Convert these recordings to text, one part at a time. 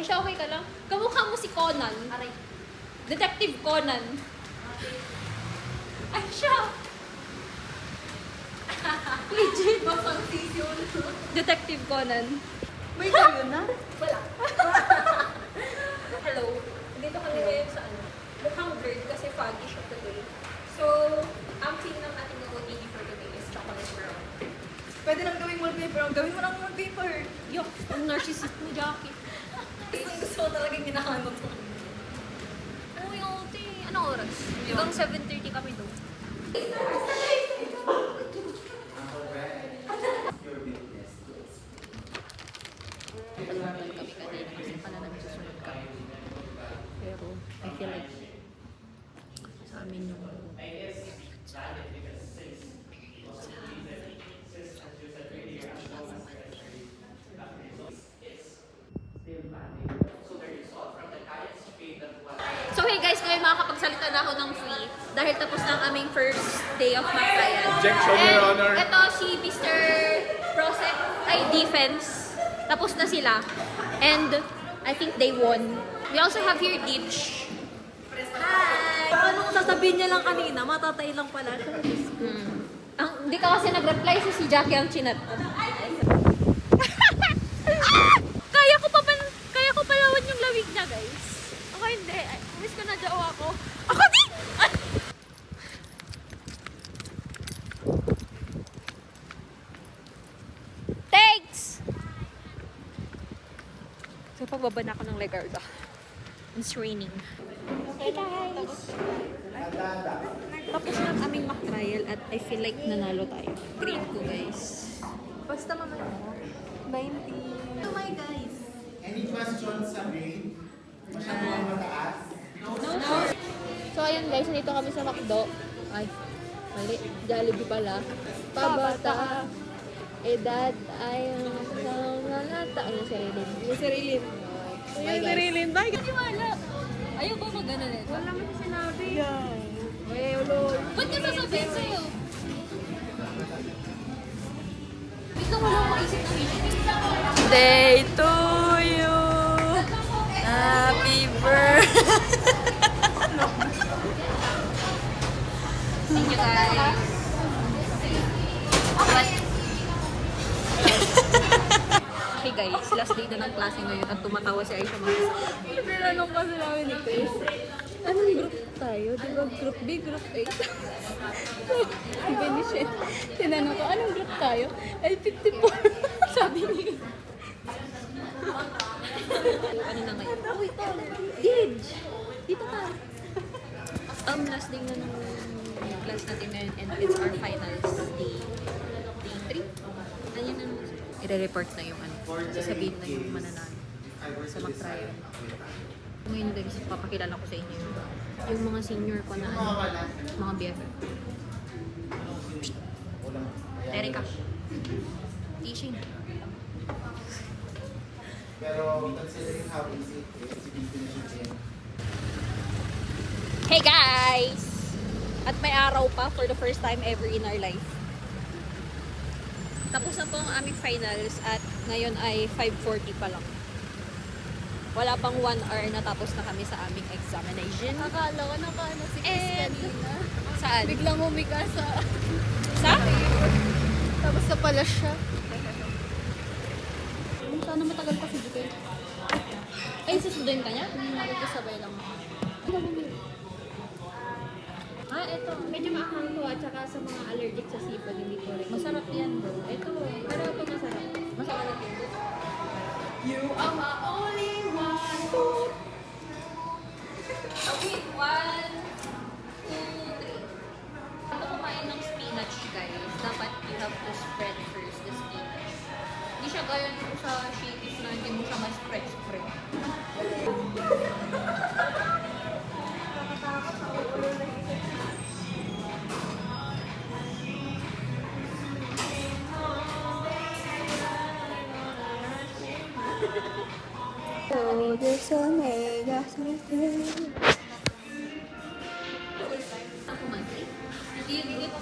Ay, siya okay ka lang? Kamukha mo si Conan. Aray. Detective Conan. Ay, siya. Legit. Masang sisyon. Detective Conan. May kayo na? Wala. Hello. Dito kami ngayon sa ano. Mukhang blurred kasi foggy siya today. So, ang theme ng ating OOTD for today is chocolate brown. Pwede nang gawing wallpaper. Gawin mo ng wallpaper. Yo, ang narcissist mo, Jackie. Gusto ko talagang hinahanap ko. Ano yung OT? Anong oras? Hanggang 7:30 kami doon. Paglaban kami kanina kasi pala nagsusunod kami. Pero, I feel like sa amin yung So hey guys, ngayon makakapagsalita na ako ng free dahil tapos na ang aming first day of McTrial. Objection, Your Honor. Ito si Mr. Prosec ay defense. Tapos na sila. And I think they won. We also have here Ditch. Hi! Anong sasabihin niya lang kanina? Matatay lang pala siya. Hindi ka kasi nag-reply si Jackie ang chinat ko. Kaya ko palawan yung lawig niya, guys. Ako hindi. Miss ko na jawa ako. Ako din! Thanks! So, pagbaba na ako ng Legarda. It's raining. Hey guys! Tapos ng aming mock trial at I feel like nanalo tayo. Grade ko, guys. Basta mama mo. 90. Oh my guys. Any questions sa grade? Masyadong mataas? So, ayun guys, nandito kami sa McDo. Ay, mali. Jollibee pala. Pabata. Edad ay nanata. Ano si Rilin? Yung Sirilin. Bye, guys. Sirilin. Bye. Wala. Ayaw ba mag-ano nito? Wala mo siya sinabi. Yan. Eh, ulo. Ba't niya sasabihin sa'yo? Bigla wala akong maisip na meaning. Day to you. Happy birthday. Thank you guys. Hey guys, last day na ng klase ngayon at tumatawa si Aisha Mas. Tinanong kasi namin ni Chris. Anong group tayo? Di ba group B, group A? Sabi ni Shen. Tinanong ko, anong group tayo? Ay, 54. Sabi ni. Ano na ngayon? Gage! Dito ka. Last day na ng class natin ngayon and it's our finals day 3. Ayun na naman. I-report na yung ano. Sasabihin na yung mananalo sa McTrial. Ngayon guys, papakilala ko sa inyo yung mga senior ko na ano, mga BFF. Erika. Teaching. Pero considering how easy it is, you can finish it in. Hey guys! At may araw pa for the first time ever in our life. Tapos na po ang aming finals at ngayon ay 5:40 pa lang. Wala pang 1 hour na tapos na kami sa aming examination. Akala ko nakaano si Chris And- kanina. Saan? Biglang humika sa... Sa? Tapos na pala siya. Sana matagal pa si Juke. Ay, susunduin ka niya? Nakikisabay lang ako. Ah, ito. Medyo maanghang to at saka sa mga allergic sa sipag, hindi ko rin. Masarap yan bro. Ito, pero ito masarap. Masarap yan. You are my only one. Okay, 1, 2, 3. Kung kumain ng spinach, guys, dapat you have to spread first the spinach. Hindi siya gaya nito sa shakies na hindi mo siya ma-spread. 어디서 내가 살때 Ako monthly? Hindi yun dito.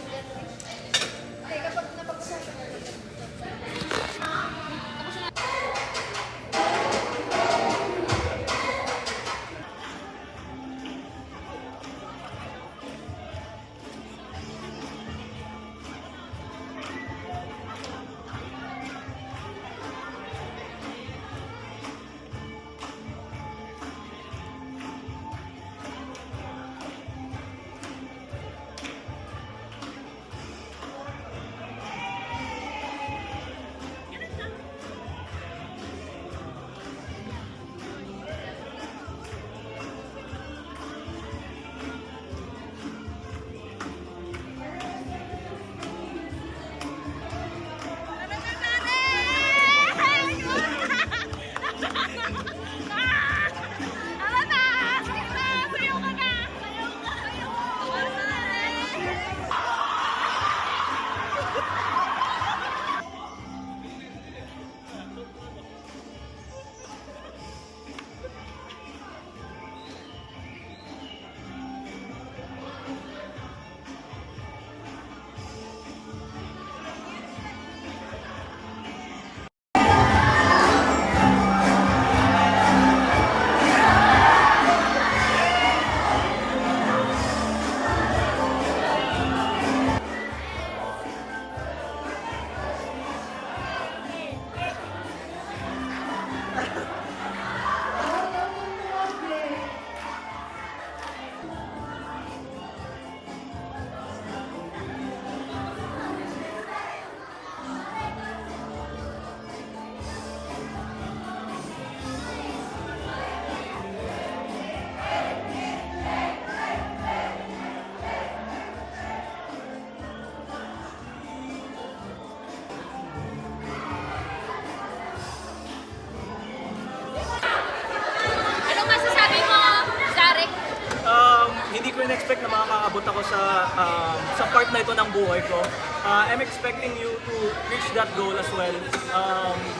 ko in-expect na makakaabot ako sa part na ito ng buhay ko. I'm expecting you to reach that goal as well.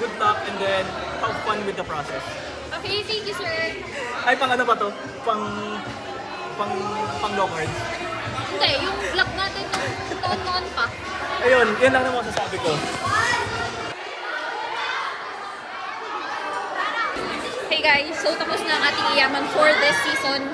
Good luck and then have fun with the process. Okay, thank you, sir. Ay, pang ano ba to? Pang low cards. Hindi, yung vlog natin nung noon pa. Ayun, yun lang naman masasabi ko. Hey guys, so tapos na ang ating iyaman for this season.